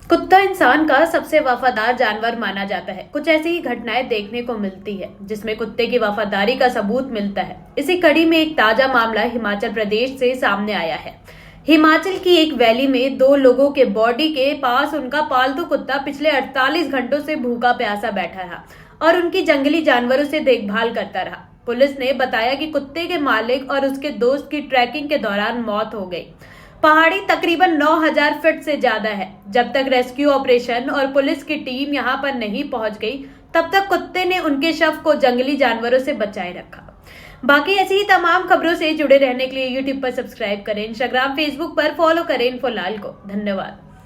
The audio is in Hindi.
कुत्ता इंसान का सबसे वफादार जानवर माना जाता है। कुछ ऐसी ही घटनाएं देखने को मिलती है जिसमें कुत्ते की वफादारी का सबूत मिलता है। इसी कड़ी में एक ताजा मामला हिमाचल प्रदेश से सामने आया है। हिमाचल की एक वैली में दो लोगों के बॉडी के पास उनका पालतू कुत्ता पिछले 48 घंटों से भूखा प्यासा बैठा रहा और उनकी जंगली जानवरों से देखभाल करता रहा। पुलिस ने बताया कि कुत्ते के मालिक और उसके दोस्त की ट्रैकिंग के दौरान मौत हो गई। पहाड़ी तकरीबन 9000 फीट से ज्यादा है। जब तक रेस्क्यू ऑपरेशन और पुलिस की टीम यहां पर नहीं पहुंच गई, तब तक कुत्ते ने उनके शव को जंगली जानवरों से बचाए रखा। बाकी ऐसी ही तमाम खबरों से जुड़े रहने के लिए यूट्यूब पर सब्सक्राइब करें, इंस्टाग्राम फेसबुक पर फॉलो करें इन्फोलाल को। धन्यवाद।